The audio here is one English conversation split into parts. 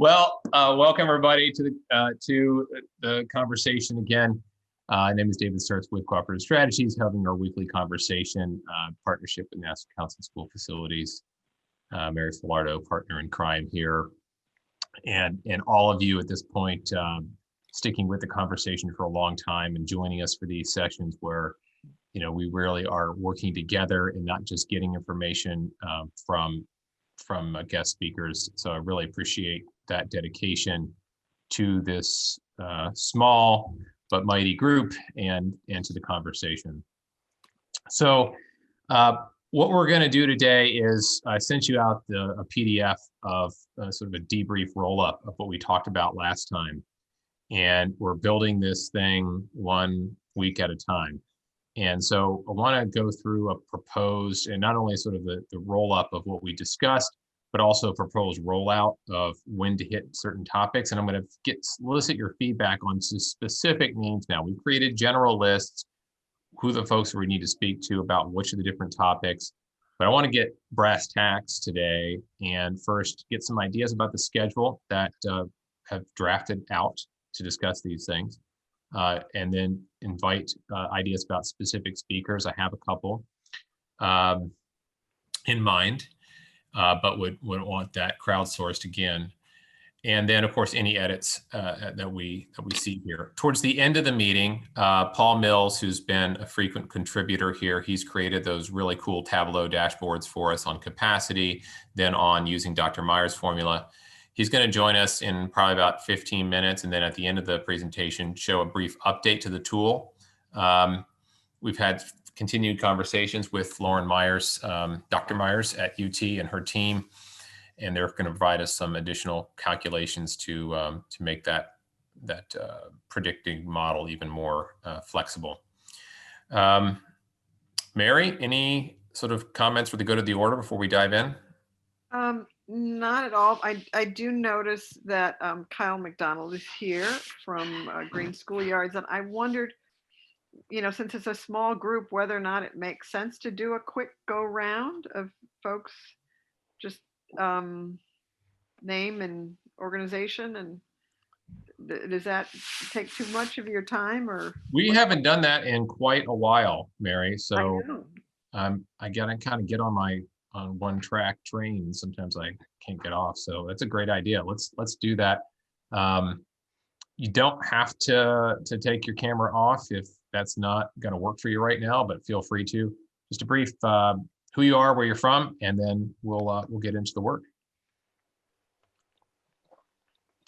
Welcome everybody to the conversation again. My name is David Starts with Cooperative Strategies, having our weekly conversation partnership with National Council of School Facilities. Mary Filardo, partner in crime here, and all of you at this point sticking with the conversation for a long time and joining us for these sessions where we really are working together and not just getting information from guest speakers. So I really appreciate that dedication to this small but mighty group and to the conversation. So what we're going to do today is I sent you out a PDF of sort of a debrief roll-up of what we talked about last time. And we're building this thing 1 week at a time. And so I want to go through a proposed, and not only sort of the roll-up of what we discussed, but also a proposed rollout of when to hit certain topics. And I'm going to solicit your feedback on specific names now. We've created general lists, who the folks we need to speak to about which of the different topics. But I want to get brass tacks today and first get some ideas about the schedule that have drafted out to discuss these things. And then invite ideas about specific speakers. I have a couple in mind, but would want that crowdsourced again. And then, of course, any edits that we see here. Towards the end of the meeting, Paul Mills, who's been a frequent contributor here, he's created those really cool Tableau dashboards for us on capacity, then on using Dr. Meyer's formula. He's going to join us in probably about 15 minutes, and then at the end of the presentation, show a brief update to the tool. We've had continued conversations with Lauren Myers, Dr. Myers at UT and her team, and they're going to provide us some additional calculations to make that predicting model even more flexible. Mary, any sort of comments for the good of the order before we dive in? Not at all. I do notice that Kyle McDonald is here from Green Schoolyards, and I wondered, since it's a small group, whether or not it makes sense to do a quick go round of folks, just name and organization, and does that take too much of your time? Or we haven't done that in quite a while, Mary. So I gotta kind of get on one track train. Sometimes I can't get off. So that's a great idea. Let's do that. You don't have to take your camera off if that's not going to work for you right now, but feel free to. Just a brief who you are, where you're from, and then we'll get into the work.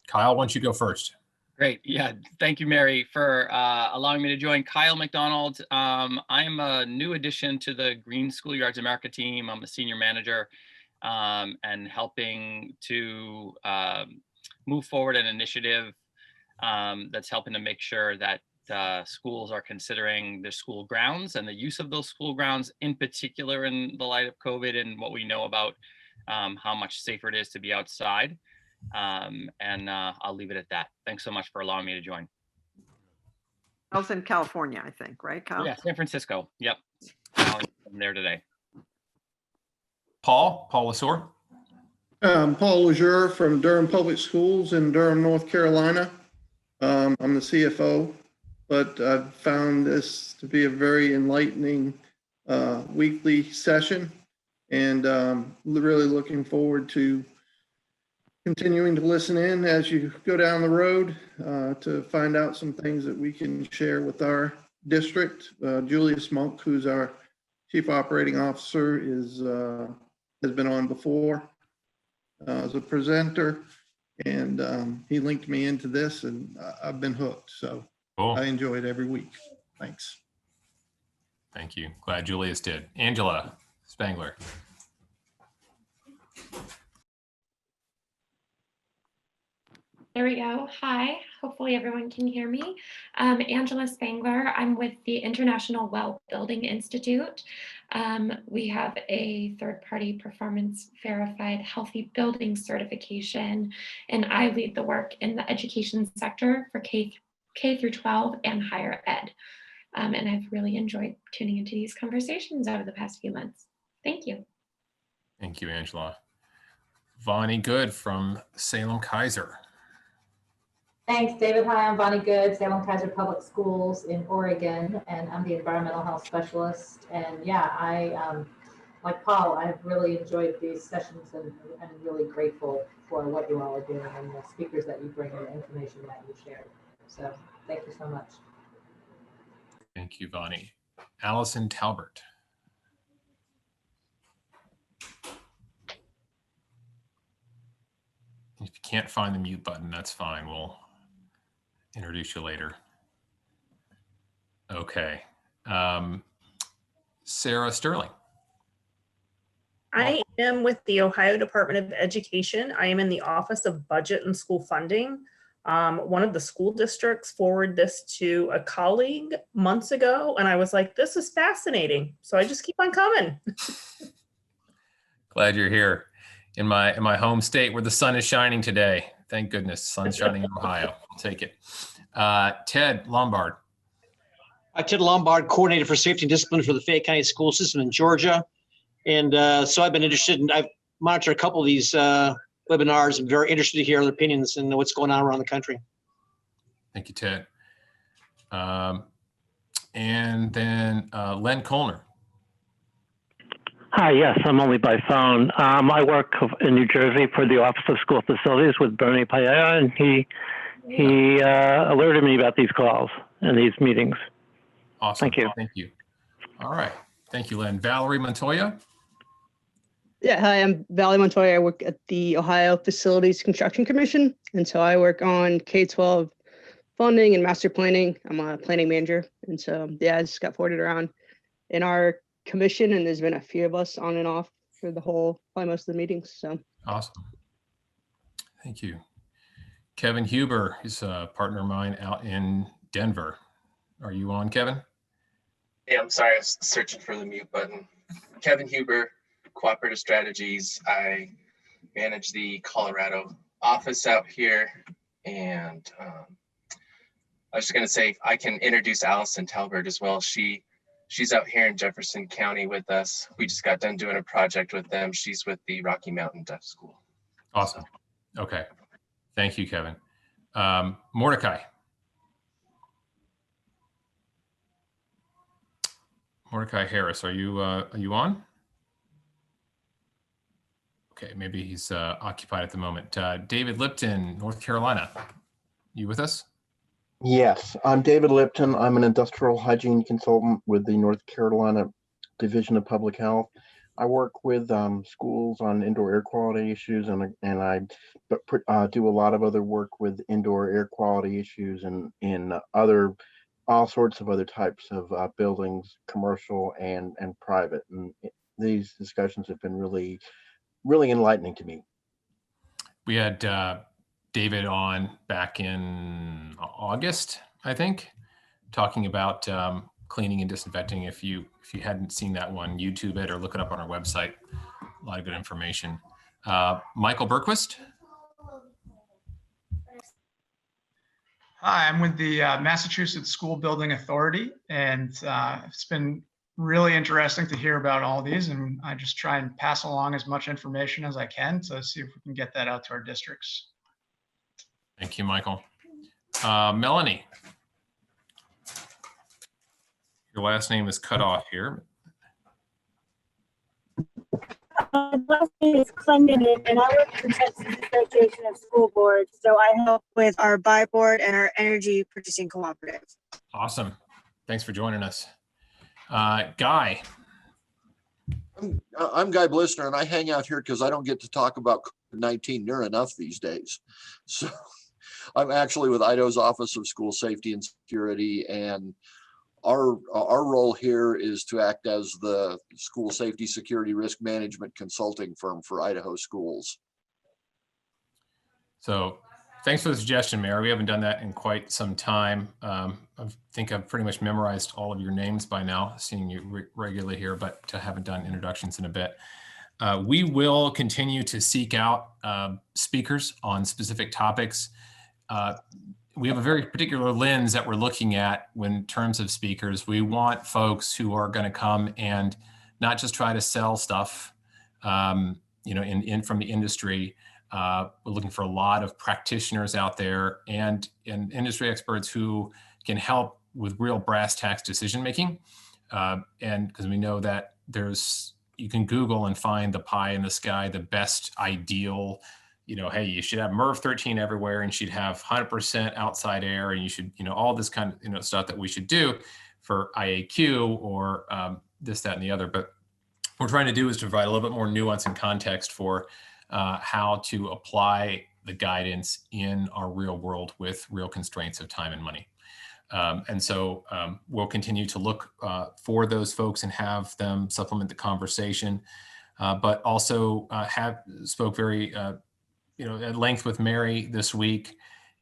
Kyle, why don't you go first? Great. Yeah. Thank you, Mary, for allowing me to join. Kyle McDonald. I'm a new addition to the Green Schoolyards America team. I'm a senior manager and helping to move forward an initiative that's helping to make sure that schools are considering their school grounds and the use of those school grounds, in particular in the light of COVID and what we know about how much safer it is to be outside. And I'll leave it at that. Thanks so much for allowing me to join. I was in California, I think, right, Kyle? Yeah, San Francisco. Yep. I'm there today. Paul Lesur. Paul Lejeure from Durham Public Schools in Durham, North Carolina. I'm the CFO, but I've found this to be a very enlightening weekly session, and really looking forward to continuing to listen in as you go down the road to find out some things that we can share with our district. Julius Monk, who's our Chief Operating Officer, has been on before as a presenter, and he linked me into this, and I've been hooked. So cool. I enjoy it every week. Thanks. Thank you. Glad Julius did. Angela Spangler. There we go. Hi, hopefully everyone can hear me. Angela Spangler. I'm with the International Well Building Institute. We have a third-party performance verified healthy building certification, and I lead the work in the education sector for K through 12 and higher ed. And I've really enjoyed tuning into these conversations over the past few months. Thank you. Thank you, Angela. Vonnie Good from Salem Kaiser. Thanks, David. Hi, I'm Bonnie Good, Salem Kaiser Public Schools in Oregon, and I'm the environmental health specialist. And yeah, like Paul, I've really enjoyed these sessions and really grateful for what you all are doing and the speakers that you bring and the information that you share. So thank you so much. Thank you, Vonnie. Allison Talbert. If you can't find the mute button, that's fine. We'll introduce you later. Okay. Sarah Sterling. I am with the Ohio Department of Education. I am in the Office of Budget and School Funding. One of the school districts forwarded this to a colleague months ago, and I was like, this is fascinating. So I just keep on coming. Glad you're here in my home state where the sun is shining today. Thank goodness, sun's shining in Ohio. I'll take it. Ted Lombard. Ted Lombard, coordinator for safety and discipline for the Fayette County school system in Georgia. And so I've been interested in, I've monitored a couple of these webinars. I'm very interested to hear their opinions and what's going on around the country. Thank you, Ted. And then Len Kolner. Hi, yes, I'm only by phone. I work in New Jersey for the Office of School Facilities with Bernie Paella, and he alerted me about these calls and these meetings. Awesome. Thank you. Thank you. All right. Thank you, Len. Valerie Montoya. Yeah, hi, I'm Valerie Montoya. I work at the Ohio Facilities Construction Commission. And so I work on K12 funding and master planning. I'm a planning manager. And so, yeah, I just got forwarded around in our commission, and there's been a few of us on and off for the whole, probably most of the meetings. So Awesome. Thank you. Kevin Huber is a partner of mine out in Denver. Are you on, Kevin? Yeah, I'm sorry, I was searching for the mute button. Kevin Huber, Cooperative Strategies. I manage the Colorado office out here. And I was just gonna say, I can introduce Allison Talbert as well. She's out here in Jefferson County with us. We just got done doing a project with them. She's with the Rocky Mountain Deaf School. Awesome. Okay. Thank you, Kevin. Mordecai. Mordecai Harris, are you on? Okay, maybe he's occupied at the moment. David Lipton, North Carolina. You with us? Yes, I'm David Lipton. I'm an industrial hygiene consultant with the North Carolina Division of Public Health. I work with schools on indoor air quality issues, and I do a lot of other work with indoor air quality issues and in all sorts of other types of buildings, commercial and private. And these discussions have been really, really enlightening to me. We had David on back in August, I think, talking about cleaning and disinfecting. If you hadn't seen that one, YouTube it or look it up on our website. A lot of good information. Michael Berquist. Hi, I'm with the Massachusetts School Building Authority, and it's been really interesting to hear about all these, and I just try and pass along as much information as I can to see if we can get that out to our districts. Thank you, Michael. Melanie. Your last name is cut off here. My last name is Clendon, and I work for the Texas Association of School Boards. So I help with our buy board and our energy producing cooperative. Awesome. Thanks for joining us. Guy. I'm Guy Blissner, and I hang out here because I don't get to talk about COVID-19 near enough these days. So I'm actually with Idaho's Office of School Safety and Security, and our role here is to act as the school safety security risk management consulting firm for Idaho schools. So thanks for the suggestion, Mary. We haven't done that in quite some time. I think I've pretty much memorized all of your names by now, seeing you regularly here, but haven't done introductions in a bit. We will continue to seek out speakers on specific topics. We have a very particular lens that we're looking at in terms of speakers. We want folks who are going to come and not just try to sell stuff, from the industry. We're looking for a lot of practitioners out there and industry experts who can help with real brass tacks decision making. And because we know that you can Google and find the pie in the sky, the best ideal, hey, you should have MERV 13 everywhere and she'd have 100% outside air and you should, all this kind of, stuff that we should do for IAQ or this, that, and the other. But what we're trying to do is to provide a little bit more nuance and context for how to apply the guidance in our real world with real constraints of time and money. And so we'll continue to look for those folks and have them supplement the conversation, but also spoke very at length with Mary this week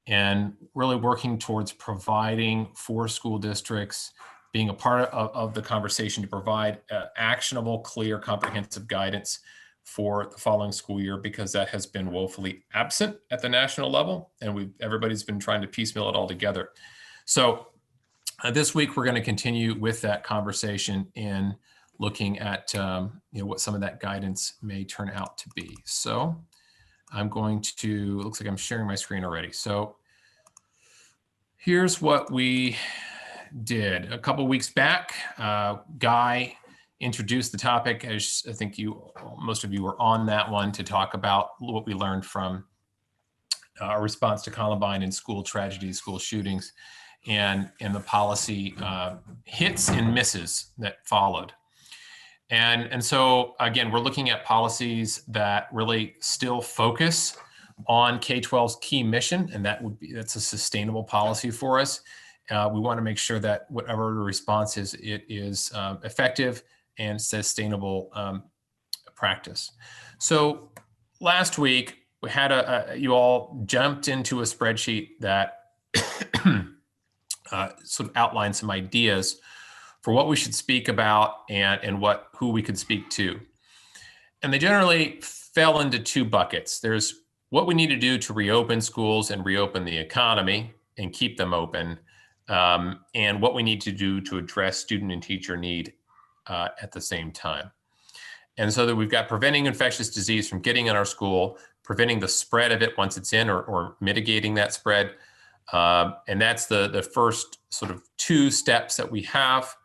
and really working towards providing for school districts, being a part of the conversation to provide actionable, clear, comprehensive guidance for the following school year, because that has been woefully absent at the national level, and everybody's been trying to piecemeal it all together. So this week we're going to continue with that conversation in looking at what some of that guidance may turn out to be. So I'm going to, looks like I'm sharing my screen already. So here's what we did. A couple weeks back, Guy introduced the topic, as I think most of you were on that one, to talk about what we learned from our response to Columbine and school tragedies, school shootings, and the policy hits and misses that followed. And so, again, we're looking at policies that really still focus on K12's key mission, and that's a sustainable policy for us. We want to make sure that whatever the response is, it is effective and sustainable practice. So last week, we had you all jumped into a spreadsheet that sort of outlined some ideas for what we should speak about and who we could speak to. And they generally fell into two buckets. There's what we need to do to reopen schools and reopen the economy and keep them open, and what we need to do to address student and teacher need at the same time. And so that we've got preventing infectious disease from getting in our school, preventing the spread of it once it's in, or mitigating that spread. And that's the first sort of two steps that we have,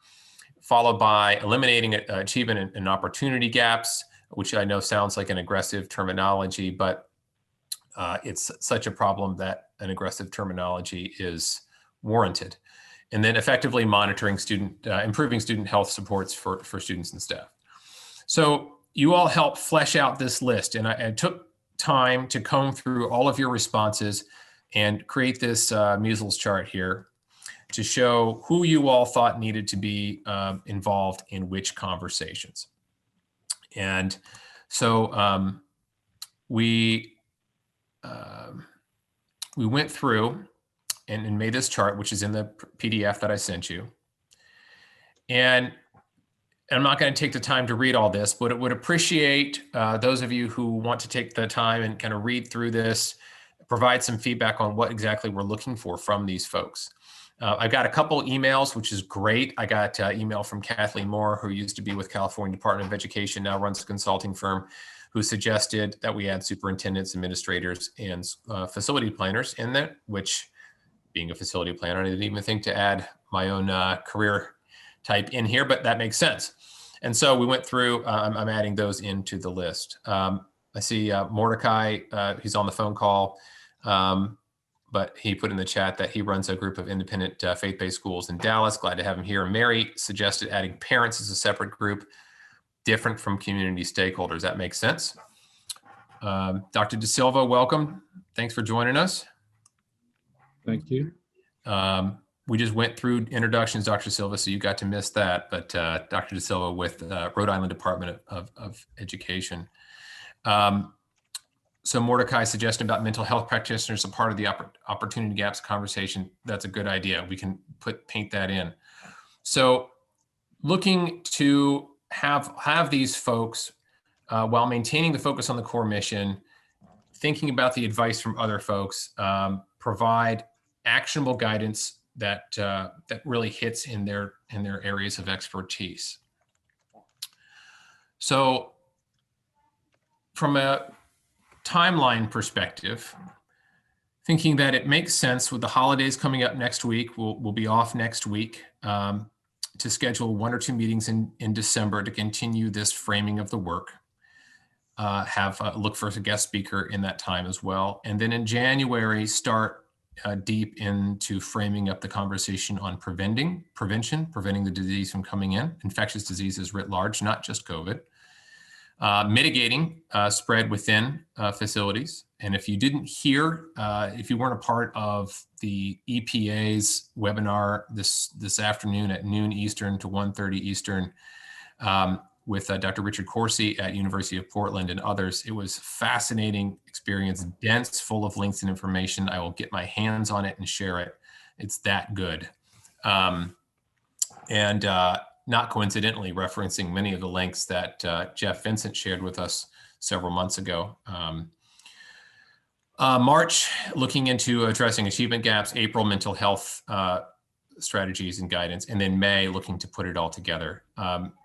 followed by eliminating achievement and opportunity gaps, which I know sounds like an aggressive terminology, but it's such a problem that an aggressive terminology is warranted. And then effectively monitoring improving student health supports for students and staff. So you all helped flesh out this list, and I took time to comb through all of your responses and create this measles chart here to show who you all thought needed to be involved in which conversations. And so we went through and made this chart, which is in the PDF that I sent you. And I'm not going to take the time to read all this, but it would appreciate those of you who want to take the time and kind of read through this, provide some feedback on what exactly we're looking for from these folks. I've got a couple emails, which is great. I got email from Kathleen Moore, who used to be with California Department of Education, now runs a consulting firm, who suggested that we add superintendents, administrators, and facility planners in there, which, being a facility planner, I didn't even think to add my own career type in here, but that makes sense. And so we went through, I'm adding those into the list. I see Mordecai, he's on the phone call, but he put in the chat that he runs a group of independent faith-based schools in Dallas. Glad to have him here. Mary suggested adding parents as a separate group, different from community stakeholders. That makes sense. Dr. De Silva, welcome. Thanks for joining us. Thank you. We just went through introductions, Dr. Silva, so you got to miss that. But Dr. De Silva with Rhode Island Department of Education. So Mordecai suggested about mental health practitioners, a part of the opportunity gaps conversation. That's a good idea. We can paint that in. So looking to have these folks, while maintaining the focus on the core mission, thinking about the advice from other folks, provide actionable guidance that really hits in their areas of expertise. So from a timeline perspective, thinking that it makes sense with the holidays coming up next week, we'll be off next week, to schedule 1 or 2 meetings in December to continue this framing of the work. Look for a guest speaker in that time as well. And then in January, start deep into framing up the conversation on preventing the disease from coming in, infectious diseases writ large, not just COVID. Mitigating spread within facilities. And if you didn't hear, if you weren't a part of the EPA's webinar this afternoon at noon Eastern to 1:30 Eastern with Dr. Richard Corsi at University of Portland and others, it was fascinating experience, dense, full of links and information. I will get my hands on it and share it. It's that good. Not coincidentally referencing many of the links that Jeff Vincent shared with us several months ago. March, looking into addressing achievement gaps, April, mental health strategies and guidance, and then May, looking to put it all together.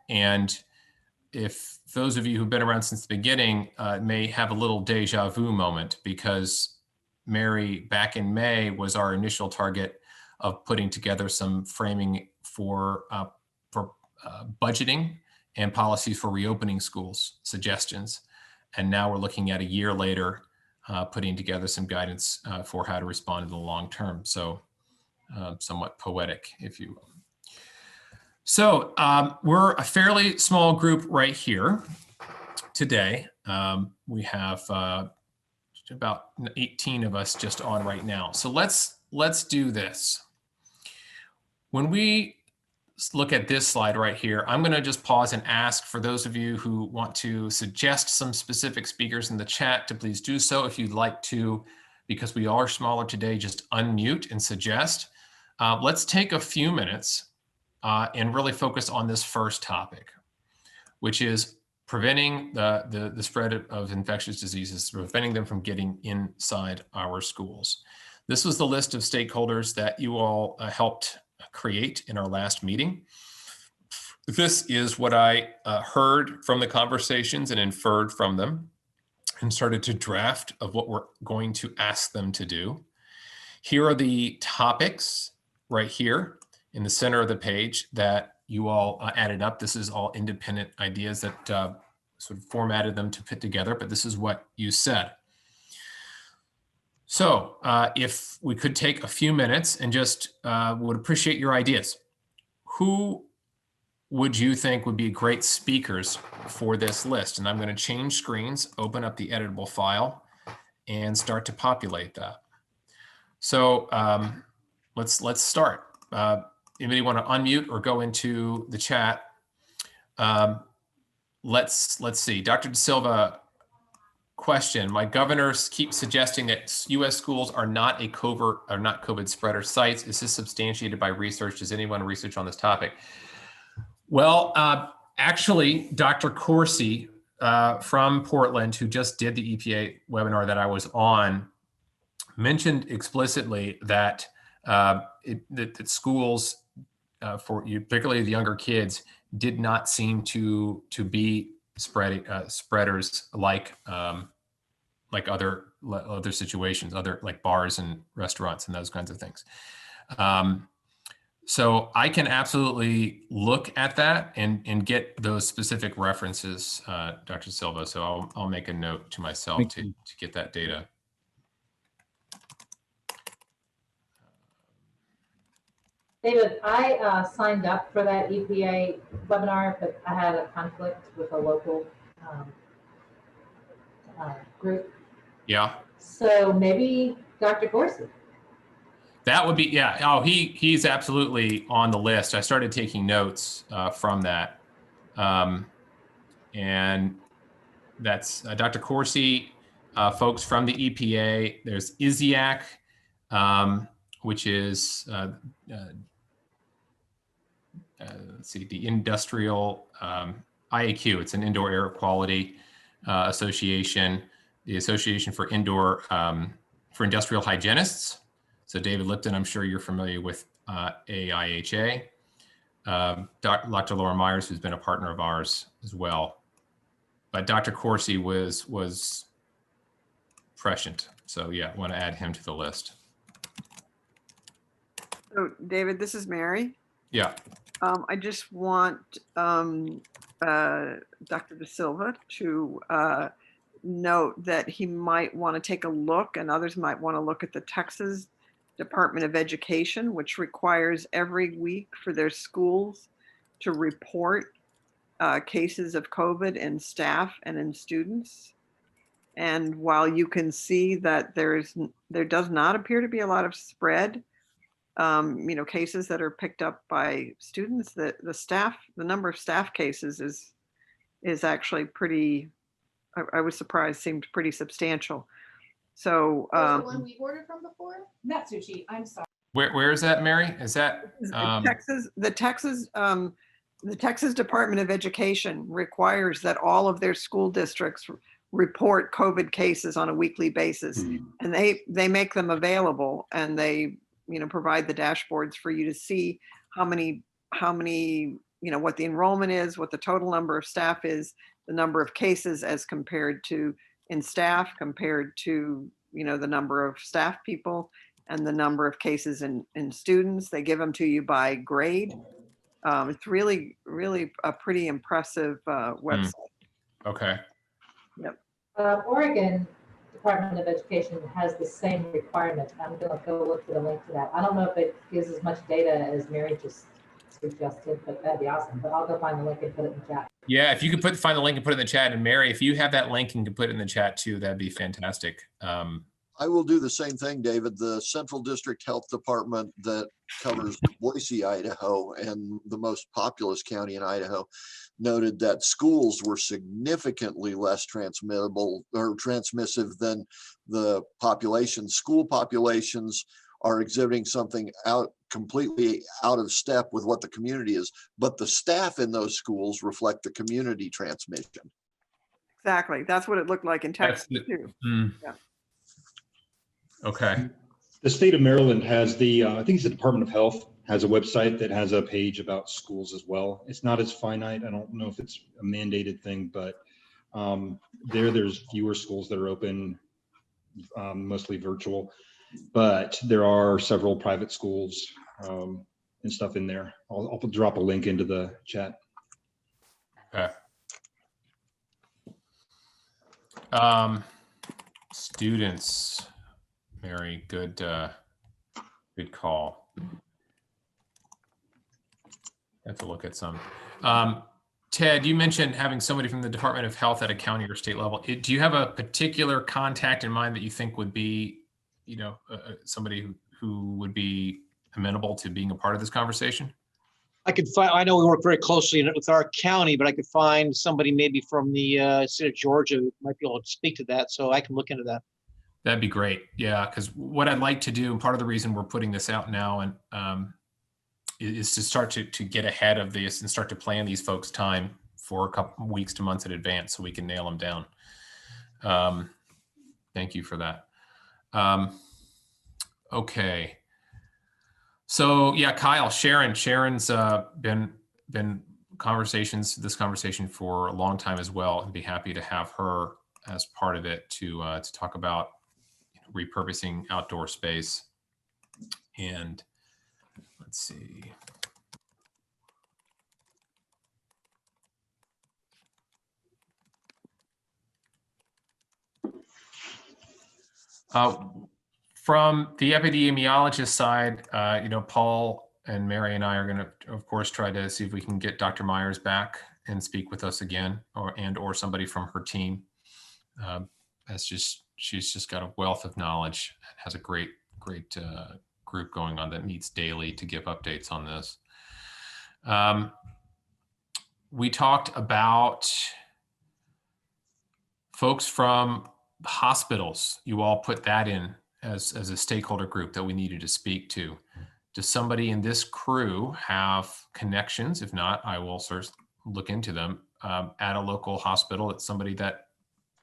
And if those of you who've been around since the beginning may have a little deja vu moment, because Mary, back in May, was our initial target of putting together some framing for budgeting and policies for reopening schools suggestions. And now we're looking at a year later, putting together some guidance for how to respond in the long term. So somewhat poetic, if you will. So we're a fairly small group right here today. We have about 18 of us just on right now. So let's do this. When we look at this slide right here, I'm going to just pause and ask for those of you who want to suggest some specific speakers in the chat to please do so. If you'd like to, because we are smaller today, just unmute and suggest. Let's take a few minutes and really focus on this first topic, which is preventing the spread of infectious diseases, preventing them from getting inside our schools. This was the list of stakeholders that you all helped create in our last meeting. This is what I heard from the conversations and inferred from them and started to draft of what we're going to ask them to do. Here are the topics right here in the center of the page that you all added up. This is all independent ideas that sort of formatted them to put together, but this is what you said. So if we could take a few minutes and just would appreciate your ideas. Who would you think would be great speakers for this list? And I'm going to change screens, open up the editable file, and start to populate that. So let's start. Anybody want to unmute or go into the chat? Let's see. Dr. De Silva, question. My governors keep suggesting that U.S. schools are not COVID spreader sites. Is this substantiated by research? Does anyone research on this topic? Well, actually, Dr. Corsi from Portland, who just did the EPA webinar that I was on, mentioned explicitly that that schools, for you, particularly the younger kids, did not seem to be spreaders like other situations, like bars and restaurants and those kinds of things. So I can absolutely look at that and get those specific references, Dr. Silva. So I'll make a note to myself to get that data. David, I signed up for that EPA webinar, but I had a conflict with a local group. Yeah. So maybe Dr. Corsi. That would be, yeah. Oh, he's absolutely on the list. I started taking notes from that. And that's Dr. Corsi, folks from the EPA. There's ISIAC, which is, let's see, the industrial IAQ. It's an indoor air quality association, the Association for Industrial Hygienists. So David Lipton, I'm sure you're familiar with AIHA. Dr. Laura Myers, who's been a partner of ours as well. but Dr. Corsi was prescient. So yeah, want to add him to the list. So David, this is Mary. Yeah. I just want Dr. De Silva to note that he might want to take a look, and others might want to look at the Texas Department of Education, which requires every week for their schools to report cases of COVID in staff and in students. And while you can see that there does not appear to be a lot of spread, cases that are picked up by students, the number of staff cases is actually pretty, I was surprised, seemed pretty substantial. So the one we ordered from before? Matsuchi, I'm sorry. Where is that, Mary? Is that the Texas Department of Education requires that all of their school districts report COVID cases on a weekly basis, and they make them available, and they provide the dashboards for you to see how many what the enrollment is, what the total number of staff is, the number of cases as compared to in staff, compared to the number of staff people and the number of cases in students. They give them to you by grade. It's really a pretty impressive website. Okay. Yep. Oregon Department of Education has the same requirement. I'm going to go look for the link to that. I don't know if it gives as much data as Mary just suggested, but that'd be awesome. But I'll go find the link and put it in the chat. Yeah, if you could find the link and put it in the chat, and Mary, if you have that link and can put it in the chat too, that'd be fantastic. I will do the same thing, David. The Central District Health Department that covers Boise, Idaho, and the most populous county in Idaho, noted that schools were significantly less transmittable or transmissive than the population. School populations are exhibiting something completely out of step with what the community is, but the staff in those schools reflect the community transmission. Exactly. That's what it looked like in Texas too. Yeah. Okay. The state of Maryland has I think it's the Department of Health has a website that has a page about schools as well. It's not as finite. I don't know if it's a mandated thing, but there's fewer schools that are open, mostly virtual, but there are several private schools and stuff in there. I'll drop a link into the chat. Okay. Students, Mary, good call. Have to look at some. Ted, you mentioned having somebody from the Department of Health at a county or state level. Do you have a particular contact in mind that you think would be, somebody who would be amenable to being a part of this conversation? I know we work very closely with our county, but I could find somebody maybe from the state of Georgia who might be able to speak to that, so I can look into that. That'd be great. Yeah, because what I'd like to do, and part of the reason we're putting this out now, and is to start to get ahead of this and start to plan these folks' time for a couple weeks to months in advance so we can nail them down. Thank you for that. Okay. So yeah, Kyle, Sharon's been this conversation for a long time as well, and be happy to have her as part of it to talk about repurposing outdoor space. And let's see. From the epidemiologist side, Paul and Mary and I are going to, of course, try to see if we can get Dr. Myers back and speak with us again, or somebody from her team. She's just got a wealth of knowledge and has a great group going on that meets daily to give updates on this. We talked about folks from hospitals. You all put that in as a stakeholder group that we needed to speak to. Does somebody in this crew have connections? If not, I will look into them at a local hospital. That's somebody that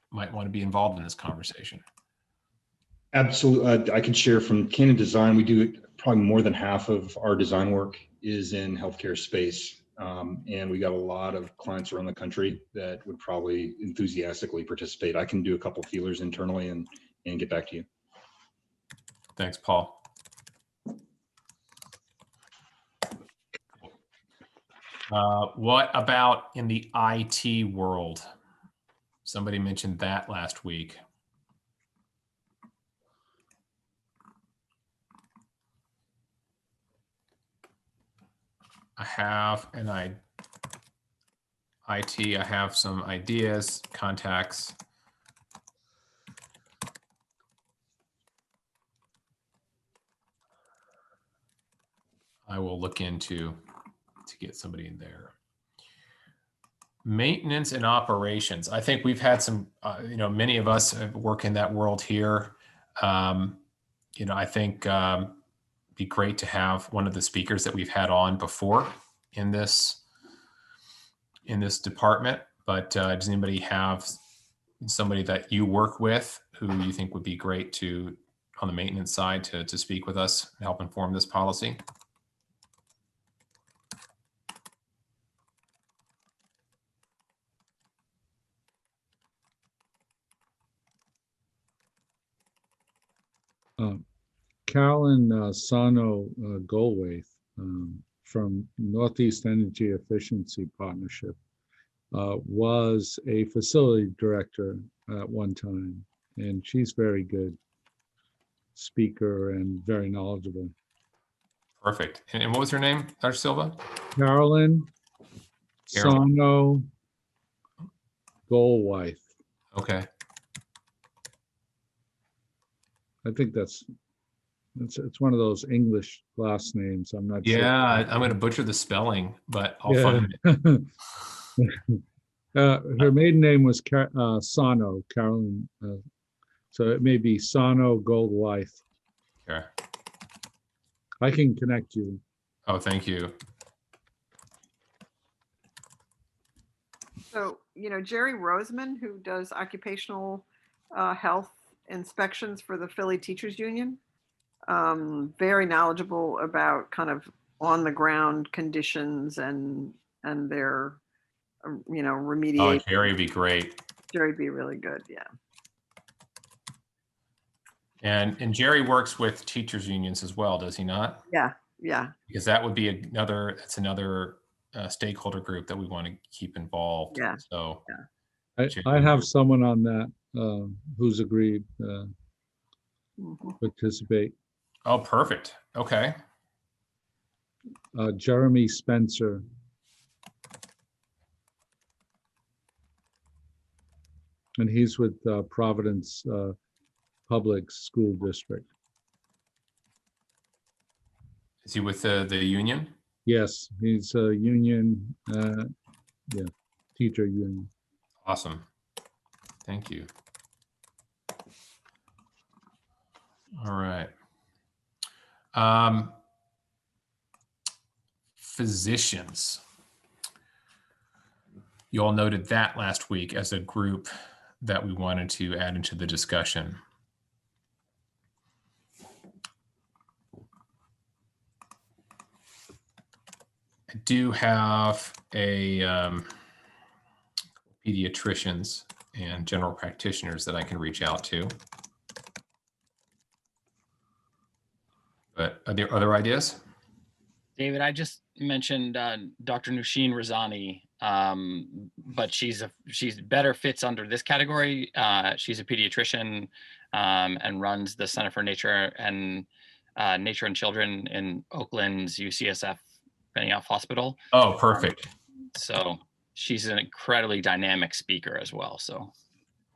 might want to be involved in this conversation. Absolutely. I can share from Canon Design. We do probably more than half of our design work is in healthcare space. And we got a lot of clients around the country that would probably enthusiastically participate. I can do a couple feelers internally and get back to you. Thanks, Paul. What about in the IT world? Somebody mentioned that last week. I have IT, I have some ideas, contacts. I will look into to get somebody in there. Maintenance and operations. I think we've had some, many of us work in that world here. I think be great to have one of the speakers that we've had on before in this department. But does anybody have somebody that you work with who you think would be great to, on the maintenance side, to speak with us and help inform this policy? Carolyn Sano Goldwaith from Northeast Energy Efficiency Partnership was a facility director at one time, and she's very good speaker and very knowledgeable. Perfect. And what was her name, Dr. Silva? Carolyn Sano Goldwaith. Okay. I think it's one of those English last names. I'm not sure. Yeah, I'm going to butcher the spelling, but I'll find it. Her maiden name was Sano, Carolyn. So it may be Sano Goldwaith. Okay. I can connect you. Oh, thank you. So, Jerry Roseman, who does occupational health inspections for the Philly Teachers Union, very knowledgeable about kind of on the ground conditions and their, remediation. Oh, Jerry would be great. Jerry would be really good. Yeah. And Jerry works with teachers unions as well, does he not? Yeah. Yeah. Because that would be another stakeholder group that we want to keep involved. Yeah. So yeah. I have someone on that who's agreed participate. Oh, perfect. Okay. Jeremy Spencer. And he's with Providence Public School District. Is he with the union? Yes, he's a union, teacher union. Awesome. Thank you. All right. Physicians. You all noted that last week as a group that we wanted to add into the discussion. I do have pediatricians and general practitioners that I can reach out to. But are there other ideas? David, I just mentioned Dr. Nusheen Razani, but she's better fits under this category. She's a pediatrician and runs the Center for Nature and Children in Oakland's UCSF Benioff Hospital. Oh, perfect. So she's an incredibly dynamic speaker as well. So,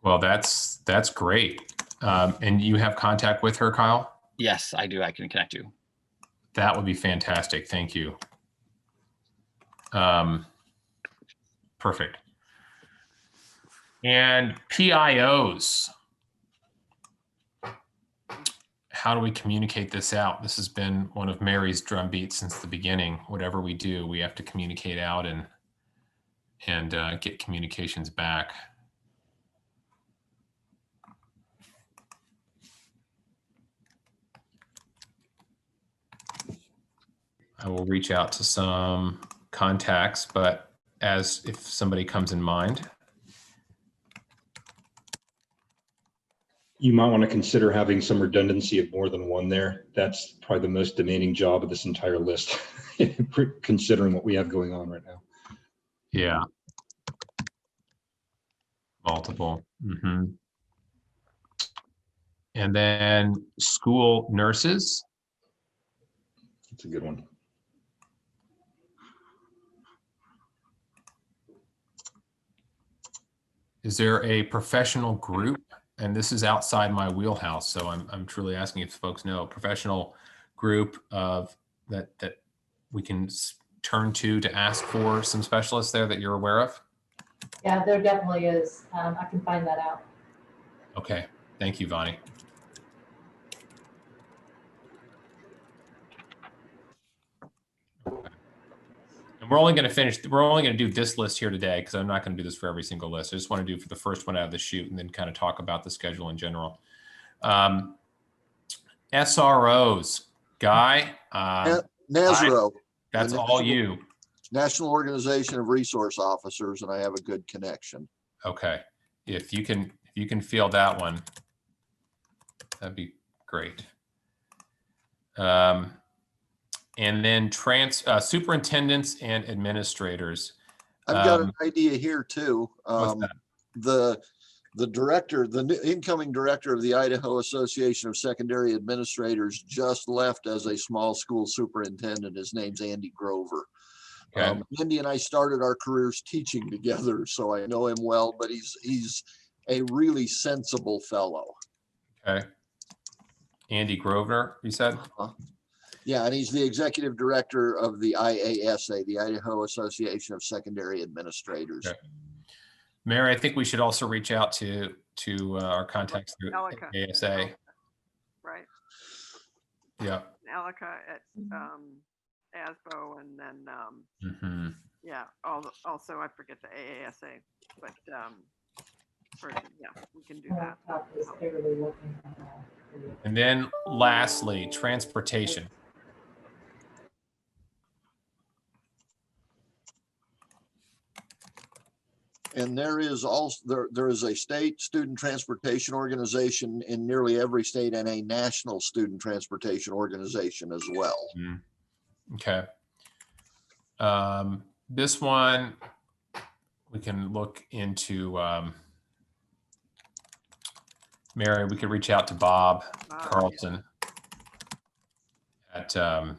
well, that's great. And you have contact with her, Kyle? Yes, I do. I can connect you. That would be fantastic. Thank you. Perfect. And PIOs. How do we communicate this out? This has been one of Mary's drumbeats since the beginning. Whatever we do, we have to communicate out and get communications back. I will reach out to some contacts, but as if somebody comes in mind. You might want to consider having some redundancy of more than one there. That's probably the most demanding job of this entire list, considering what we have going on right now. Yeah. Multiple. Mm-hmm. And then school nurses. That's a good one. Is there a professional group? And this is outside my wheelhouse, so I'm truly asking if folks know a professional group of that we can turn to ask for some specialists there that you're aware of? Yeah, there definitely is. I can find that out. Okay, thank you, Vonnie. And we're only going to do this list here today because I'm not going to do this for every single list. I just want to do for the first one out of the chute and then kind of talk about the schedule in general. SROs, Guy. NASRO. That's all you. National Organization of Resource Officers, and I have a good connection. Okay, if you can feel that one, that'd be great. And then superintendents and administrators. I've got an idea here too. The director, the incoming director of the Idaho Association of Secondary Administrators just left as a small school superintendent. His name's Andy Grover. Okay. Andy and I started our careers teaching together, so I know him well, but he's a really sensible fellow. Okay. Andy Grover, you said? Yeah, and he's the executive director of the IASA, the Idaho Association of Secondary Administrators. Okay. Mary, I think we should also reach out to our contacts through ASA. Right. Yeah. Alika at ASBO, and then yeah, also I forget the AASA, but yeah, we can do that. And then lastly, transportation. And there is also there is a state student transportation organization in nearly every state and a national student transportation organization as well. Okay. This one we can look into. Mary, we could reach out to Bob Carlson at Council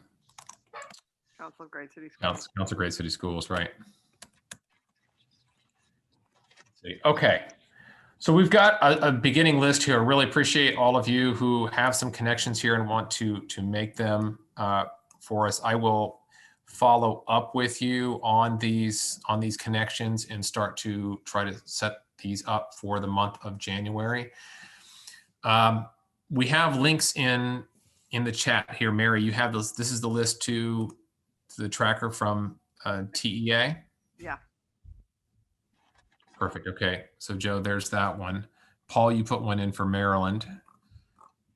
of Great City Schools. Council of Great City Schools, right? Okay, so we've got a beginning list here. I really appreciate all of you who have some connections here and want to make them for us. I will follow up with you on these connections and start to try to set these up for the month of January. We have links in the chat here. Mary, you have those. This is the list to the tracker from TEA. Yeah. Perfect. Okay. So Joe, there's that one. Paul, you put one in for Maryland.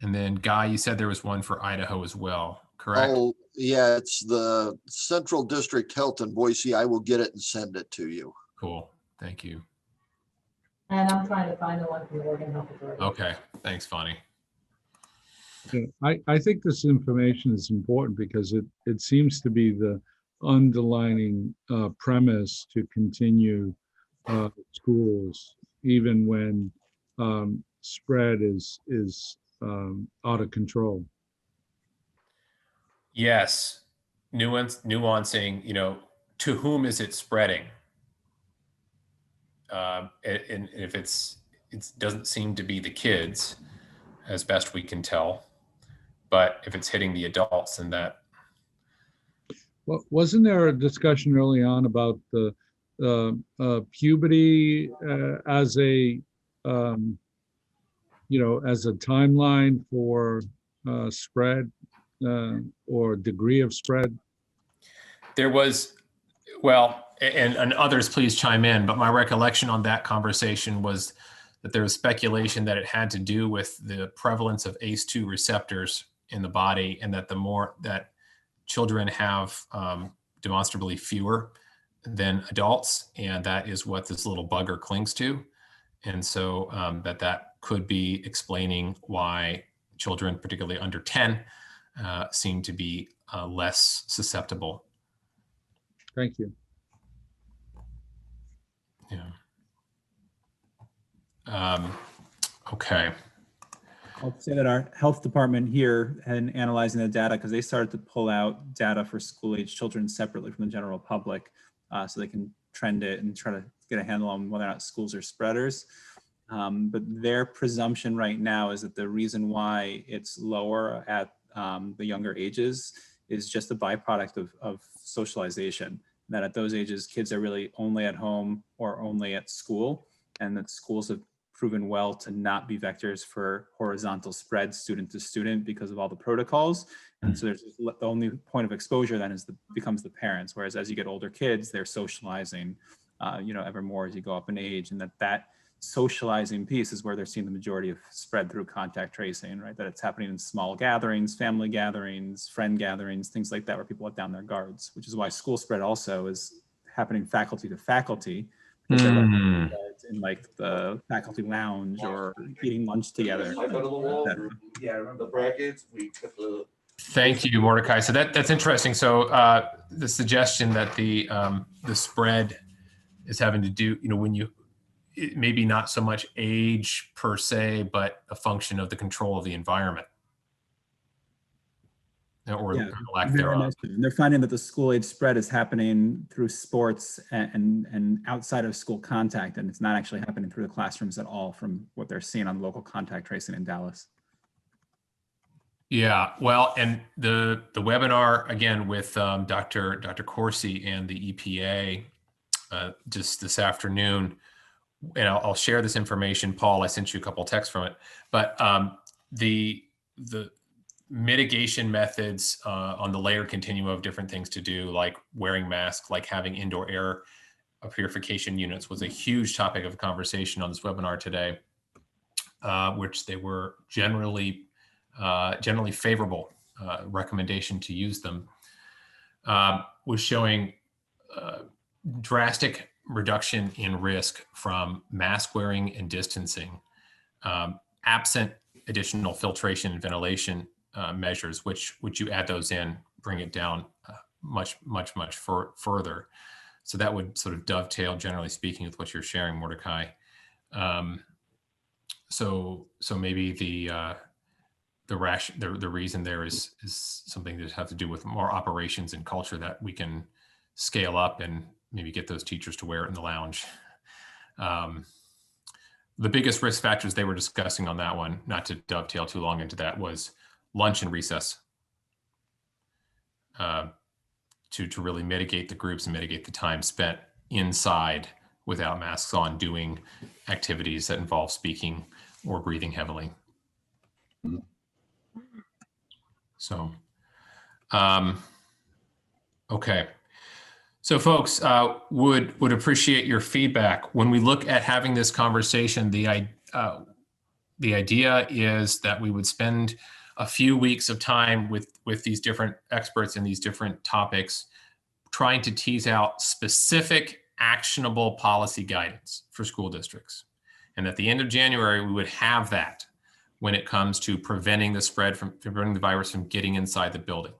And then Guy, you said there was one for Idaho as well, correct? Oh, yeah, it's the Central District Health in Boise. I will get it and send it to you. Cool. Thank you. And I'm trying to find the one from Oregon Health Authority. Okay. Thanks, Bonnie. I think this information is important because it seems to be the underlining premise to continue schools, even when spread is out of control. Yes, nuancing, to whom is it spreading? And if it doesn't seem to be the kids, as best we can tell, but if it's hitting the adults, then that. Well, wasn't there a discussion early on about the puberty as a as a timeline for spread or degree of spread? There was, well, and others please chime in, but my recollection on that conversation was that there was speculation that it had to do with the prevalence of ACE2 receptors in the body, and that the more that children have demonstrably fewer, than adults, and that is what this little bugger clings to. And so that could be explaining why children, particularly under 10, seem to be less susceptible. Thank you. Yeah. Okay. I'll say that our health department here and analyzing the data, because they started to pull out data for school-age children separately from the general public, so they can trend it and try to get a handle on whether or not schools are spreaders. But their presumption right now is that the reason why it's lower at the younger ages is just a byproduct of socialization. That at those ages, kids are really only at home or only at school, and that schools have proven well to not be vectors for horizontal spread student to student because of all the protocols. And so there's the only point of exposure then becomes the parents. Whereas as you get older kids, they're socializing, ever more as you go up in age, and that socializing piece is where they're seeing the majority of spread through contact tracing, right? That it's happening in small gatherings, family gatherings, friend gatherings, things like that, where people let down their guards, which is why school spread also is happening faculty to faculty. In like the faculty lounge or eating lunch together. Yeah, I remember the brackets. We put the. Thank you, Mordecai. So that's interesting. So the suggestion that the spread is having to do, when maybe not so much age per se, but a function of the control of the environment. Or lack thereof. And they're finding that the school age spread is happening through sports and outside of school contact, and it's not actually happening through the classrooms at all from what they're seeing on local contact tracing in Dallas. Yeah, well, and the webinar again with Dr. Corsi and the EPA just this afternoon, and I'll share this information. Paul, I sent you a couple of texts from it, but the mitigation methods on the layer continuum of different things to do, like wearing masks, like having indoor air purification units, was a huge topic of conversation on this webinar today, which they were generally favorable recommendation to use them, was showing drastic reduction in risk from mask wearing and distancing, absent additional filtration and ventilation measures, which you add those in, bring it down much further. So that would sort of dovetail, generally speaking, with what you're sharing, Mordecai. So maybe the reason there is something that has to do with more operations and culture that we can scale up and maybe get those teachers to wear it in the lounge. The biggest risk factors they were discussing on that one, not to dovetail too long into that, was lunch and recess, to really mitigate the groups and mitigate the time spent inside without masks on doing activities that involve speaking or breathing heavily. So, okay. So folks, would appreciate your feedback. When we look at having this conversation, the idea is that we would spend a few weeks of time with these different experts in these different topics, trying to tease out specific actionable policy guidance for school districts. And at the end of January, we would have that when it comes to preventing the virus from getting inside the building.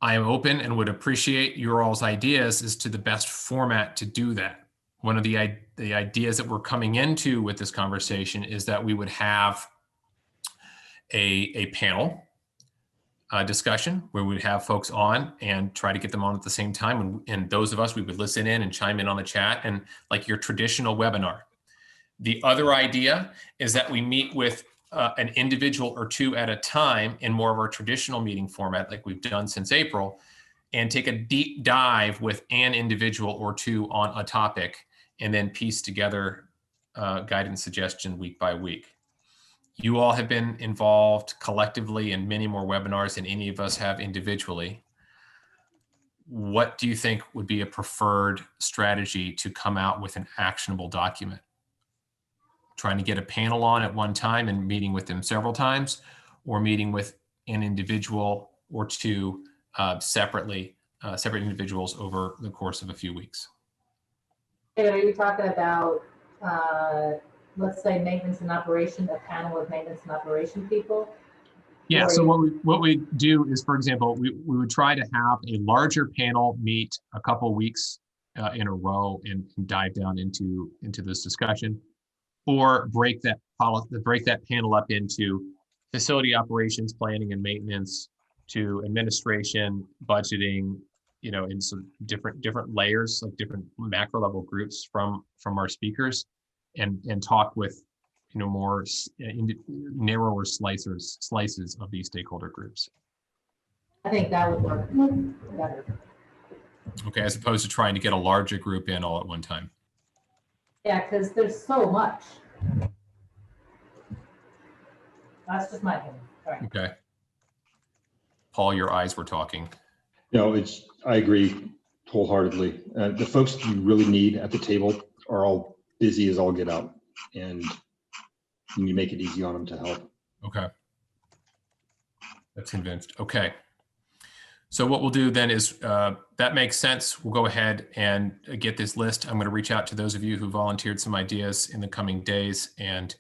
I am open and would appreciate your all's ideas as to the best format to do that. One of the ideas that we're coming into with this conversation is that we would have a panel discussion where we'd have folks on and try to get them on at the same time. And those of us, we would listen in and chime in on the chat, and like your traditional webinar. The other idea is that we meet with an individual or two at a time in more of our traditional meeting format like we've done since April, and take a deep dive with an individual or two on a topic, and then piece together guidance suggestion week by week. You all have been involved collectively in many more webinars than any of us have individually. What do you think would be a preferred strategy to come out with an actionable document? Trying to get a panel on at one time and meeting with them several times, or meeting with an individual or two separately separate individuals over the course of a few weeks. David, are you talking about, let's say maintenance and operation, a panel of maintenance and operation people? Yeah, Or so what we do is, for example, we would try to have a larger panel meet a couple weeks in a row and dive down into this discussion, or break that panel up into facility operations, planning and maintenance, to administration, budgeting, you know, in some different layers, like different macro level groups from our speakers, and talk with, you know, more narrower slices of these stakeholder groups. I think that would work better. Okay, as opposed to trying to get a larger group in all at one time. Yeah, because there's so much. That's just my opinion. Sorry. Okay. Paul, your eyes were talking. No, I agree wholeheartedly. The folks you really need at the table are all busy as all get out, and you make it easy on them to help. Okay. That's convinced. Okay. So what we'll do then is, that makes sense. We'll go ahead and get this list. I'm going to reach out to those of you who volunteered some ideas in the coming days and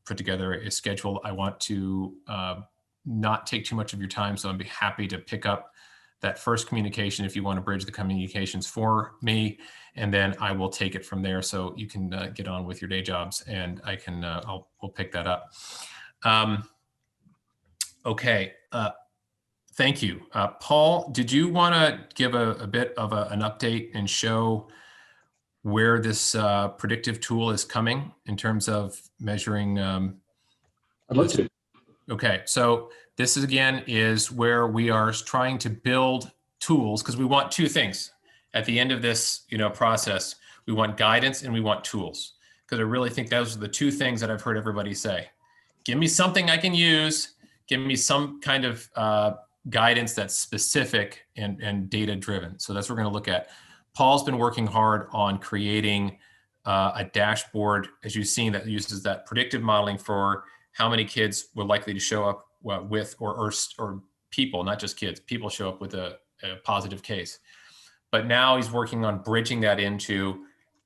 put together a schedule. I want to not take too much of your time, so I'd be happy to pick up that first communication if you want to bridge the communications for me, and then I will take it from there so you can get on with your day jobs, and I can we'll pick that up. Okay. Thank you. Paul, did you want to give a bit of an update and show where this predictive tool is coming in terms of measuring? I'd love to. Okay, so this is, again, is where we are trying to build tools, because we want two things at the end of this, you know, process. We want guidance and we want tools, because I really think those are the two things that I've heard everybody say. Give me something I can use. Give me some kind of guidance that's specific and data driven. So that's what we're going to look at. Paul's been working hard on creating a dashboard, as you've seen, that uses that predictive modeling for how many kids were likely to show up with, or people, not just kids, people show up with a positive case. But now he's working on bridging that into,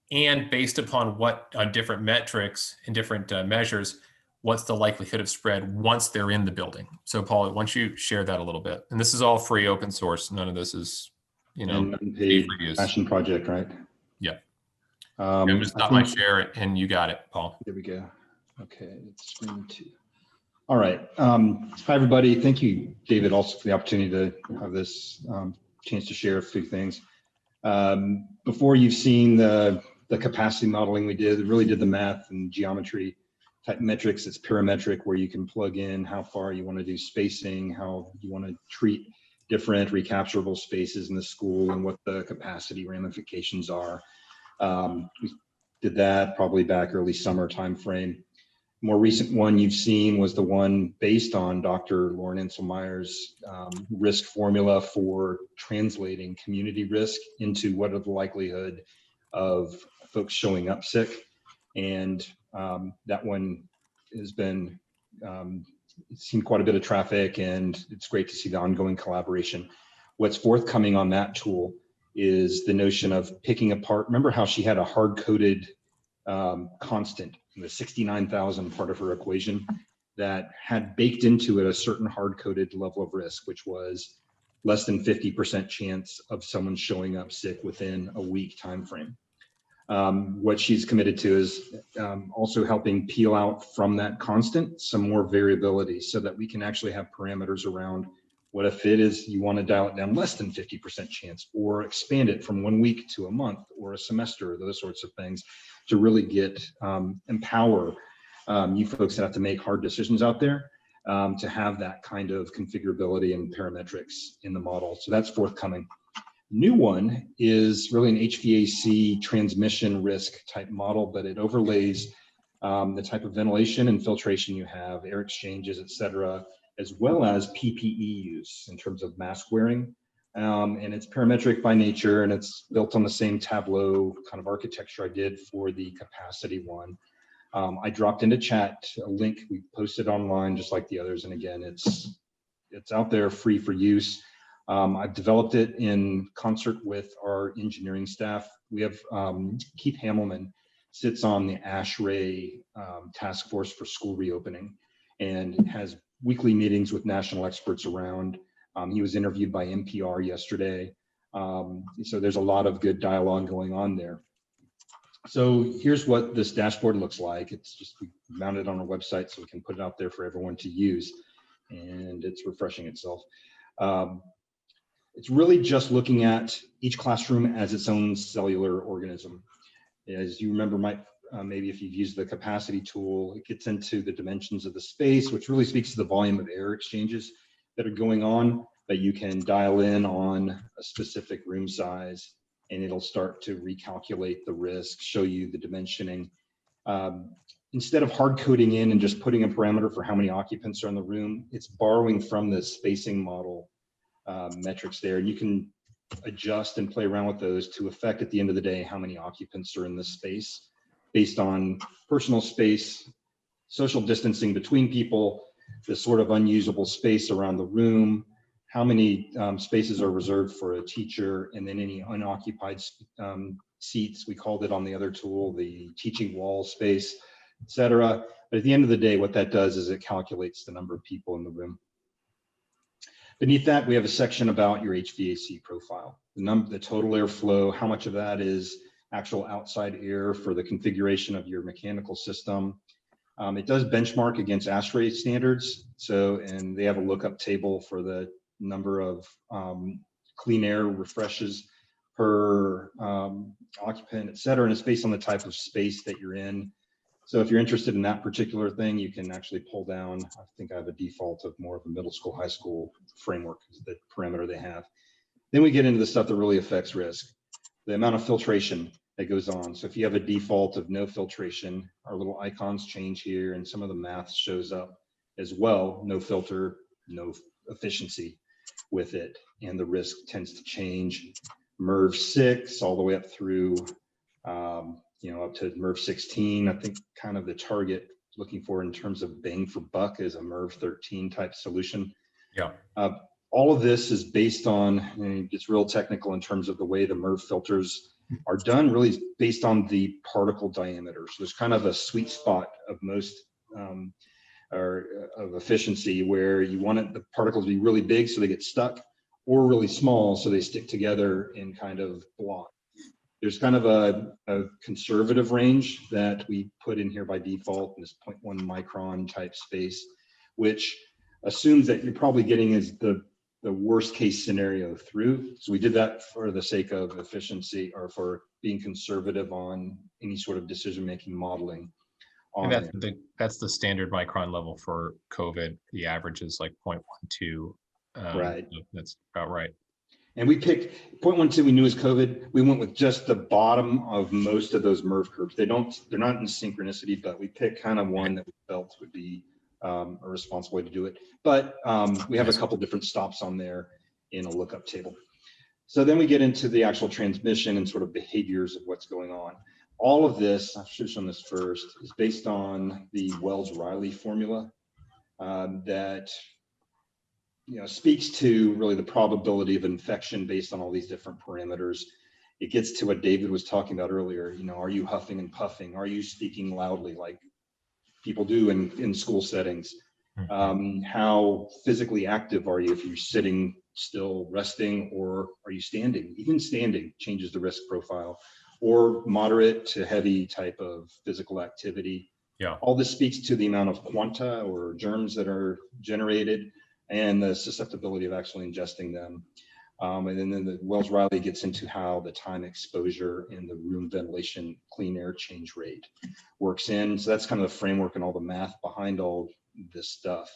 and based upon what, on different metrics and different measures, what's the likelihood of spread once they're in the building. So Paul, why don't you share that a little bit? And this is all free, open source. None of this is, you know, and unpaid passion project, right? Yeah. I'm going to stop my share and you got it, Paul. There we go. Okay, it's screen 2. All right. Hi, everybody. Thank you, David, also for the opportunity to have this chance to share a few things. Before, you've seen the capacity modeling we did, really did the math and geometry type metrics. It's parametric, where you can plug in how far you want to do spacing, how you want to treat different recapturable spaces in the school, and what the capacity ramifications are. We did that probably back early summer timeframe. More recent one you've seen was the one based on Dr. Lauren Inselmeyer's risk formula for translating community risk into what are the likelihood of folks showing up sick. And that one has been, seen quite a bit of traffic, and it's great to see the ongoing collaboration. What's forthcoming on that tool is the notion of picking apart. Remember how she had a hard-coded constant, the 69,000 part of her equation, that had baked into it a certain hard-coded level of risk, which was less than 50% chance of someone showing up sick within a week time frame. What she's committed to is also helping peel out from that constant some more variability, so that we can actually have parameters around what if it is you want to dial it down less than 50% chance, or expand it from 1 week to a month or a semester, those sorts of things, to really get empower you folks that have to make hard decisions out there to have that kind of configurability and parametrics in the model. So that's forthcoming. New one is really an HVAC transmission risk type model, but it overlays the type of ventilation and filtration you have, air exchanges, et cetera, as well as PPE use in terms of mask wearing. And it's parametric by nature, and it's built on the same Tableau kind of architecture I did for the capacity one. I dropped into chat a link we posted online just like the others. And again, it's out there free for use. I've developed it in concert with our engineering staff. We have Keith Hamelman sits on the ASHRAE task force for school reopening and has weekly meetings with national experts around. He was interviewed by NPR yesterday. So there's a lot of good dialogue going on there. So here's what this dashboard looks like. It's just we mounted on our website so we can put it out there for everyone to use, and it's refreshing itself. It's really just looking at each classroom as its own cellular organism. As you remember, maybe if you've used the capacity tool, it gets into the dimensions of the space, which really speaks to the volume of air exchanges that are going on, but you can dial in on a specific room size and it'll start to recalculate the risk, show you the dimensioning. Instead of hard coding in and just putting a parameter for how many occupants are in the room, it's borrowing from the spacing model metrics there. And you can adjust and play around with those to affect at the end of the day how many occupants are in the space based on personal space, social distancing between people, the sort of unusable space around the room, how many spaces are reserved for a teacher, and then any unoccupied seats. We called it on the other tool, the teaching wall space, etc. But at the end of the day, what that does is it calculates the number of people in the room. Beneath that, we have a section about your HVAC profile, the total airflow, how much of that is actual outside air for the configuration of your mechanical system. It does benchmark against ASHRAE standards. So, and they have a lookup table for the number of clean air refreshes per occupant, et cetera. And it's based on the type of space that you're in. So if you're interested in that particular thing, you can actually pull down, I think I have a default of more of a middle school, high school framework, the parameter they have. Then we get into the stuff that really affects risk, the amount of filtration that goes on. So if you have a default of no filtration, our little icons change here and some of the math shows up as well. No filter, no efficiency with it. And the risk tends to change. MERV 6 all the way up through, up to MERV 16. I think kind of the target looking for in terms of bang for buck is a MERV 13 type solution. Yeah. All of this is based on, and it's real technical in terms of the way the MERV filters are done, really based on the particle diameter. So there's kind of a sweet spot of most of efficiency where you want the particles to be really big so they get stuck, or really small so they stick together and kind of block. There's kind of a conservative range that we put in here by default in this 0.1 micron type space, which assumes that you're probably getting is the worst case scenario through. So we did that for the sake of efficiency or for being conservative on any sort of decision-making modeling. And that's the standard micron level for COVID. The average is like 0.12. Right. That's about right. And we picked 0.12 we knew was COVID. We went with just the bottom of most of those MERV curves. They're not in synchronicity, but we picked kind of one that we felt would be a responsible way to do it. But we have a couple different stops on there in a lookup table. So then we get into the actual transmission and sort of behaviors of what's going on. All of this, I should have shown this first, is based on the Wells-Riley formula that speaks to really the probability of infection based on all these different parameters. It gets to what David was talking about earlier. Are you huffing and puffing? Are you speaking loudly like people do in school settings? How physically active are you if you're sitting still, resting, or are you standing? Even standing changes the risk profile, or moderate to heavy type of physical activity. Yeah. All this speaks to the amount of quanta or germs that are generated and the susceptibility of actually ingesting them. And then the Wells-Riley gets into how the time exposure and the room ventilation clean air change rate works in. So that's kind of the framework and all the math behind all this stuff.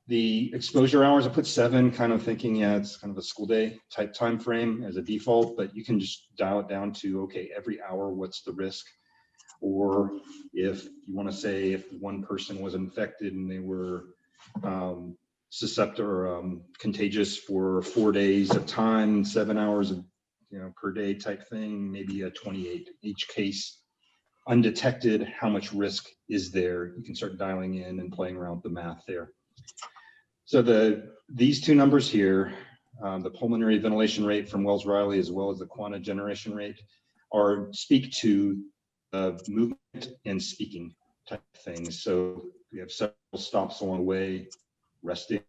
The exposure hours, I put 7, kind of thinking, it's kind of a school day type time frame as a default, but you can just dial it down to, okay, every hour, what's the risk? Or if you want to say if one person was infected and they were susceptible or contagious for 4 days of time, 7 hours of, per day type thing, maybe a 28. Each case undetected, how much risk is there? You can start dialing in and playing around with the math there. So these two numbers here, the pulmonary ventilation rate from Wells Riley as well as the quanta generation rate, speak to movement and speaking type things. So we have several stops along the way, resting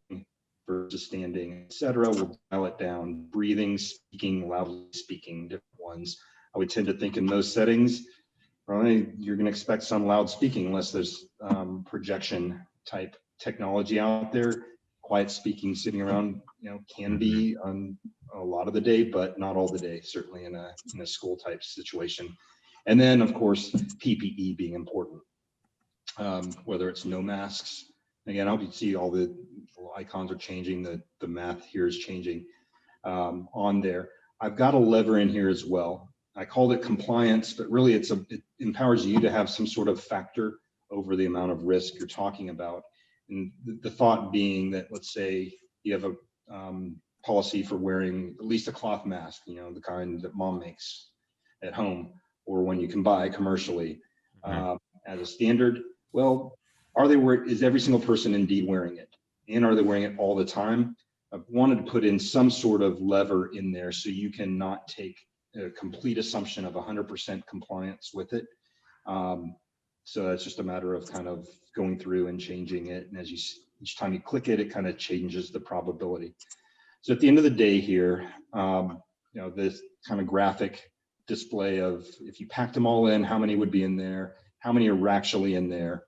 versus standing, etc. We'll dial it down. Breathing, speaking, loudly speaking, different ones. I would tend to think in those settings, probably you're going to expect some loud speaking unless there's projection type technology out there. Quiet speaking, sitting around, can be on a lot of the day, but not all the day. Certainly in a school type situation. And then, of course, PPE being important. Whether it's no masks. Again, I hope you see all the icons are changing. The math here is changing on there. I've got a lever in here as well. I called it compliance, but really it empowers you to have some sort of factor over the amount of risk you're talking about. And the thought being that, let's say you have a policy for wearing at least a cloth mask, the kind that mom makes at home or when you can buy commercially as a standard. Well, is every single person indeed wearing it? And are they wearing it all the time? I've wanted to put in some sort of lever in there so you cannot take a complete assumption of 100% compliance with it. So that's just a matter of kind of going through and changing it. And as each time you click it, it kind of changes the probability. So at the end of the day here, this kind of graphic display of if you packed them all in, how many would be in there, how many are actually in there,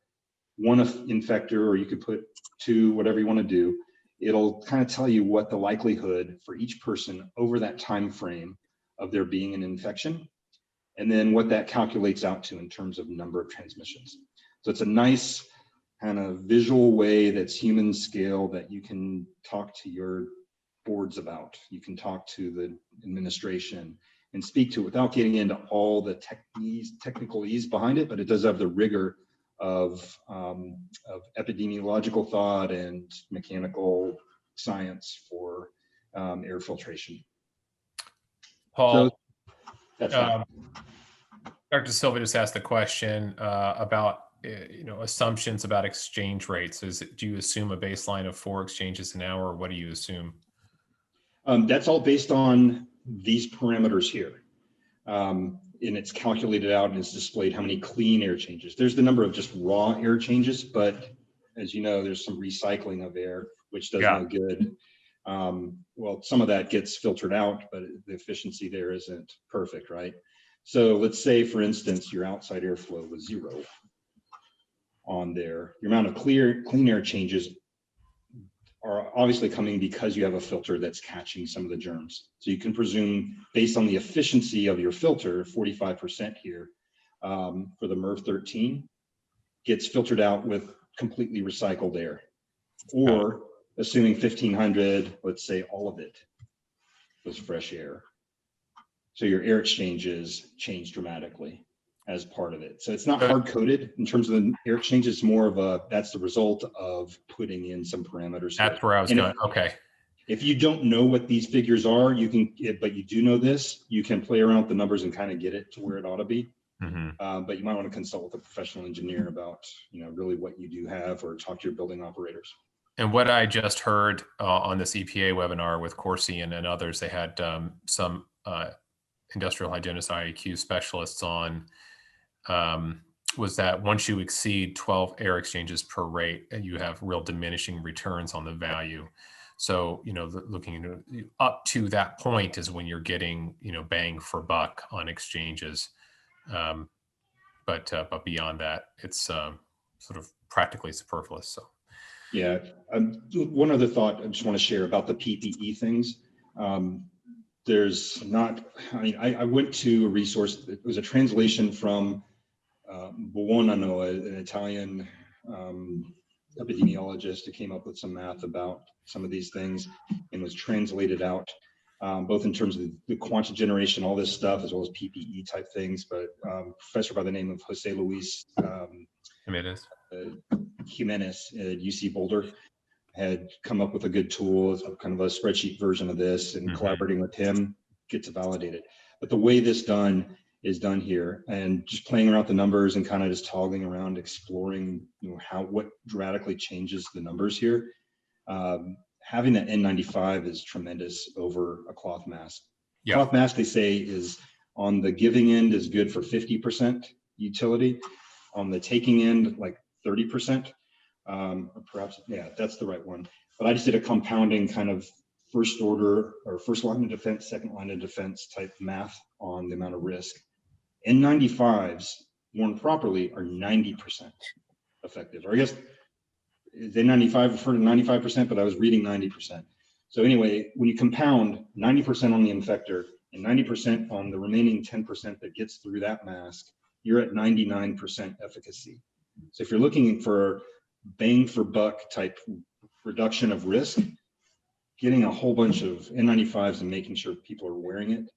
one infector, or you could put two, whatever you want to do. It'll kind of tell you what the likelihood for each person over that time frame of there being an infection, and then what that calculates out to in terms of number of transmissions. So it's a nice kind of visual way that's human scale that you can talk to your boards about. You can talk to the administration and speak to it without getting into all the technicalese behind it, but it does have the rigor of epidemiological thought and mechanical science for air filtration. Paul, So that's that. Dr. Silva just asked a question about assumptions about exchange rates. Do you assume a baseline of 4 exchanges an hour, or what do you assume? That's all based on these parameters here. And it's calculated out and it's displayed how many clean air changes. There's the number of just raw air changes, but as you know, there's some recycling of air, which does no good. Well, some of that gets filtered out, but the efficiency there isn't perfect, right? So let's say, for instance, your outside airflow was 0 on there. Your amount of clean air changes are obviously coming because you have a filter that's catching some of the germs. So you can presume, based on the efficiency of your filter, 45% here for the MERV 13 gets filtered out with completely recycled air. Or assuming 1500, let's say all of it was fresh air. So your air exchanges change dramatically as part of it. So it's not hard coded in terms of the air exchange. It's more of that's the result of putting in some parameters. That's where I was going. Okay. If you don't know what these figures are, but you do know this, you can play around with the numbers and kind of get it to where it ought to be. But you might want to consult with a professional engineer about, really what you do have, or talk to your building operators. And what I just heard on this EPA webinar with Corsi and others, they had some industrial hygienist IAQ specialists on, was that once you exceed 12 air exchanges per rate, you have real diminishing returns on the value. So, looking up to that point is when you're getting, bang for buck on exchanges. But beyond that, it's sort of practically superfluous. So. Yeah. One other thought I just want to share about the PPE things. There's not, I went to a resource. It was a translation from Buonanno, an Italian epidemiologist who came up with some math about some of these things and was translated out, both in terms of the quanta generation, all this stuff, as well as PPE type things. But a professor by the name of Jose Luis Jimenez at UC Boulder had come up with a good tool, kind of a spreadsheet version of this, and collaborating with him gets it validated. But the way this is done here, and just playing around with the numbers and kind of just toggling around, exploring, what dramatically changes the numbers here. Having that N95 is tremendous over a cloth mask. Yeah. Cloth mask, they say, is on the giving end is good for 50% utility. On the taking end, like 30%, or perhaps, yeah, that's the right one. But I just did a compounding kind of first order or first line of defense, second line of defense type math on the amount of risk. N95s worn properly are 90% effective, or I guess N95 refer to 95%, but I was reading 90%. So anyway, when you compound 90% on the infector and 90% on the remaining 10% that gets through that mask, you're at 99% efficacy. So if you're looking for bang for buck type reduction of risk, getting a whole bunch of N95s and making sure people are wearing it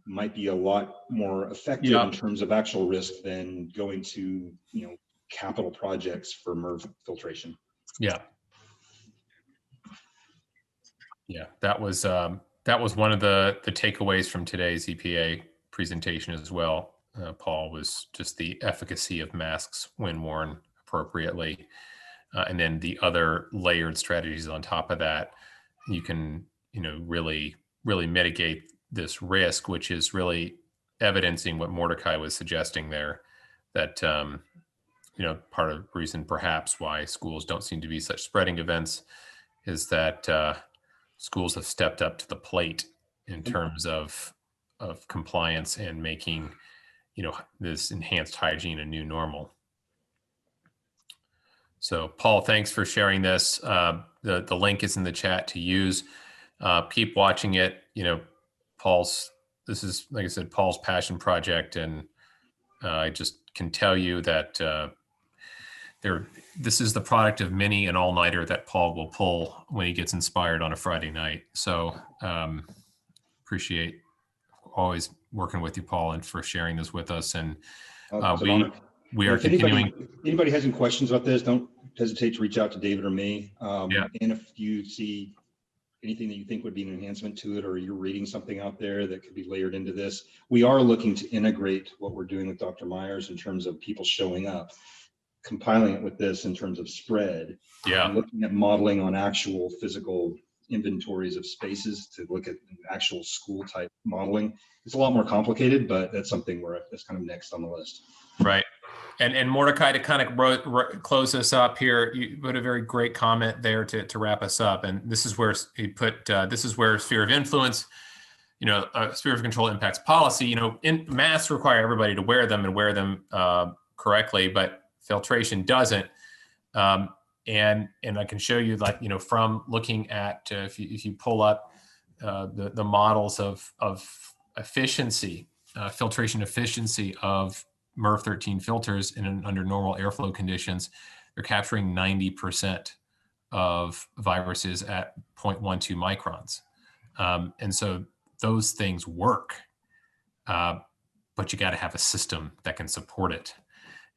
might be a lot more effective in terms of actual risk than going to, capital projects for MERV filtration. Yeah. Yeah, that was one of the takeaways from today's EPA presentation as well, Paul, was just the efficacy of masks when worn appropriately. And then the other layered strategies on top of that, you can, really mitigate this risk, which is really evidencing what Mordecai was suggesting there, that, part of the reason perhaps why schools don't seem to be such spreading events is that schools have stepped up to the plate in terms of compliance and making, this enhanced hygiene a new normal. So Paul, thanks for sharing this. The link is in the chat to use. Keep watching it. This is, like I said, Paul's passion project. And I just can tell you that this is the product of many an all-nighter that Paul will pull when he gets inspired on a Friday night. So appreciate always working with you, Paul, and for sharing this with us. And we are continuing. Anybody has any questions about this, don't hesitate to reach out to David or me. And if you see anything that you think would be an enhancement to it, or you're reading something out there that could be layered into this, we are looking to integrate what we're doing with Dr. Myers in terms of people showing up, compiling it with this in terms of spread, and looking at modeling on actual physical inventories of spaces to look at actual school type modeling. It's a lot more complicated, but that's something that's kind of next on the list. Right. And Mordecai, to kind of close us up here, you put a very great comment there to wrap us up. And this is where he put, this is where sphere of influence, sphere of control impacts policy. Masks require everybody to wear them and wear them correctly, but filtration doesn't. And I can show you, from looking at, if you pull up the models of efficiency, filtration efficiency of MERV 13 filters under normal airflow conditions, they're capturing 90% of viruses at 0.12 microns. And so those things work, but you got to have a system that can support it.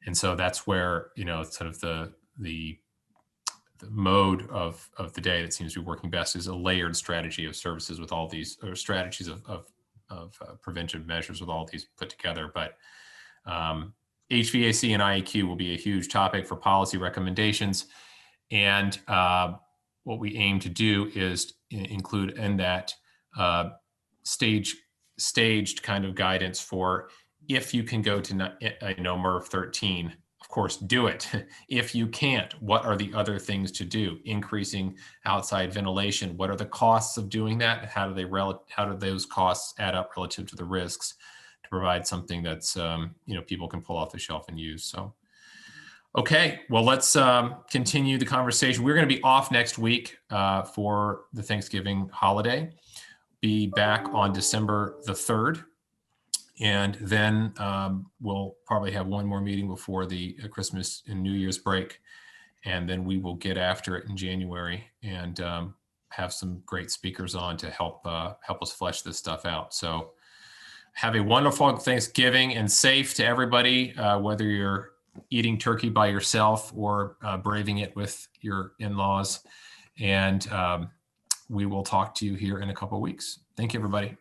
And so that's where, sort of the mode of the day that seems to be working best is a layered strategy of services with all these, or strategies of preventive measures with all these put together. But HVAC and IAQ will be a huge topic for policy recommendations. And what we aim to do is include in that staged kind of guidance for, if you can go to MERV 13, of course, do it. If you can't, what are the other things to do? Increasing outside ventilation. What are the costs of doing that? How do those costs add up relative to the risks to provide something that's people can pull off the shelf and use? So, okay, well, let's continue the conversation. We're going to be off next week for the Thanksgiving holiday. Be back on December the 3rd. And then we'll probably have one more meeting before the Christmas and New Year's break. And then we will get after it in January and have some great speakers on to help us flesh this stuff out. So have a wonderful Thanksgiving and safe to everybody, whether you're eating turkey by yourself or braving it with your in-laws. And we will talk to you here in a couple of weeks. Thank you, everybody.